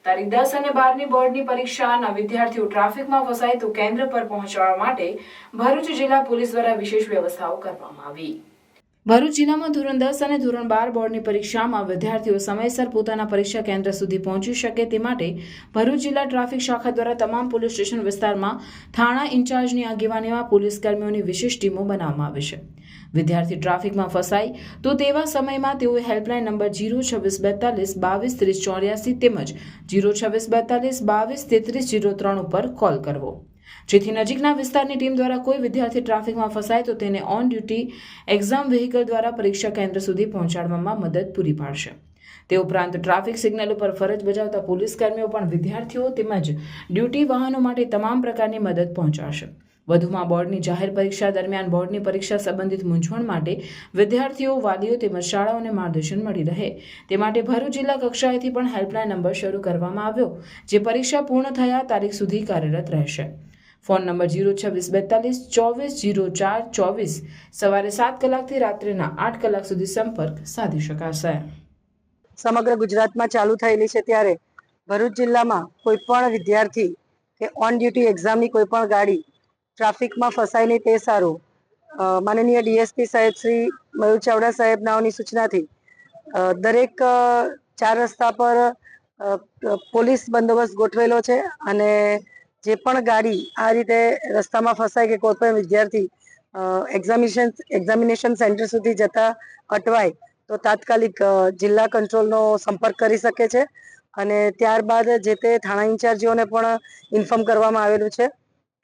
તારીખ 10 અને 12ની બોર્ડની પરીક્ષાના વિદ્યાર્થીઓ ટ્રાફિકમાં ફસાય તો કેન્દ્ર પર પહોંચવા માટે ભરૂચ જિલ્લા પોલીસ દ્વારા વિશેષ વ્યવસ્થાઓ કરવામાં આવી. ભરૂચ જિલ્લામાં ધોરણ 10 અને ધોરણ 12 બોર્ડની પરીક્ષામાં વિદ્યાર્થીઓ સમયસર પોતાના પરીક્ષા કેન્દ્ર સુધી પહોંચી શકે તે માટે ભરૂચ જિલ્લા ટ્રાફિક શાખા દ્વારા તમામ પોલીસ સ્ટેશન વિસ્તારમાં થાણા ઇન્ચાર્જની આગેવાનીમાં પોલીસ કર્મીઓની વિશેષ ટીમો બનાવવામાં આવી છે. વિદ્યાર્થી ટ્રાફિકમાં ફસાય તો તેવા સમયમાં તેઓએ હેલ્પલાઇન નંબર 02642 22 30 84 તેમજ 02642 22 33 03 ઉપર કોલ કરવો, જેથી નજીકના વિસ્તારની ટીમ દ્વારા કોઈ વિદ્યાર્થી ટ્રાફિકમાં ફસાય તો તેને ઓન ડ્યુટી એક્ઝામ વ્હીકલ દ્વારા પરીક્ષા કેન્દ્ર સુધી પહોંચાડવામાં મદદ પૂરી પાડશે. તે ઉપરાંત ટ્રાફિક સિગ્નલ ઉપર ફરજ બજાવતા પોલીસ કર્મીઓ પણ વિદ્યાર્થીઓ તેમજ ડ્યુટી વાહનો માટે તમામ પ્રકારની મદદ પહોંચાડશે. વધુમાં બોર્ડની જાહેર પરીક્ષા દરમિયાન બોર્ડની પરીક્ષા સંબંધિત મૂંઝવણ માટે વિદ્યાર્થીઓ, વાલીઓ તેમજ શાળાઓને માર્ગદર્શન મળી રહે તે માટે ભરૂચ જિલ્લા કક્ષાએથી પણ હેલ્પલાઇન નંબર શરૂ કરવામાં આવ્યો, જે પરીક્ષા પૂર્ણ થયા તારીખ સુધી કાર્યરત રહેશે. ફોન નંબર 02642 24 04 24 સવારે 7 કલાકથી રાત્રિના 8 કલાક સુધી સંપર્ક સાધી શકાશે. સમગ્ર ગુજરાતમાં ચાલુ થયેલી છે ત્યારે ભરૂચ જિલ્લામાં કોઈ પણ વિદ્યાર્થી કે ઓન ડ્યુટી એક્ઝામની કોઈ પણ ગાડી ટ્રાફિકમાં ફસાય નહીં તે સારું માનનીય ડીએસપી સાહેબ શ્રી મયુર ચાવડા સાહેબ નાઓની સૂચનાથી દરેક 4 રસ્તા પર પોલીસ બંદોબસ્ત ગોઠવેલો છે અને જે પણ ગાડી આ રીતે રસ્તામાં ફસાય કે કોઈ પણ વિદ્યાર્થી એક્ઝામિનેશન સેન્ટર સુધી જતા અટવાય તો તાત્કાલિક જિલ્લા કંટ્રોલનો સંપર્ક કરી શકે છે અને ત્યારબાદ જે તે થાણા ઇન્ચાર્જીઓને પણ ઇન્ફોર્મ કરવામાં આવેલું છે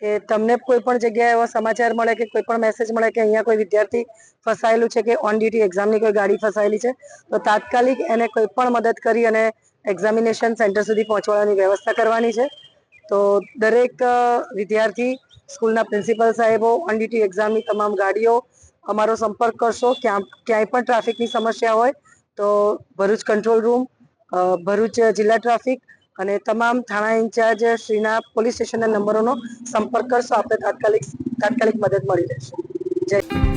કે તમને કોઈ પણ જગ્યાએ એવા સમાચાર મળે કે કોઈ પણ મેસેજ મળે કે અહીંયા કોઈ વિદ્યાર્થી ફસાયેલું છે કે ઓન ડ્યુટી એક્ઝામની કોઈ ગાડી ફસાયેલી છે તો તાત્કાલિક એને કોઈ પણ મદદ કરી અને એક્ઝામિનેશન સેન્ટર સુધી પહોંચવાની વ્યવસ્થા કરવાની છે. તો દરેક વિદ્યાર્થી, સ્કૂલના પ્રિન્સિપલ સાહેબો, ઓન ડ્યુટી એક્ઝામની તમામ ગાડીઓ અમારો સંપર્ક કરશો. ક્યાંય પણ ટ્રાફિકની સમસ્યા હોય તો ભરૂચ કંટ્રોલ રૂમ, ભરૂચ જિલ્લા ટ્રાફિક અને તમામ થાણા ઇન્ચાર્જ શ્રીના પોલીસ સ્ટેશનના નંબરોનો સંપર્ક કરશો. આપણે તાત્કાલિક મદદ મળી રહેશે. જય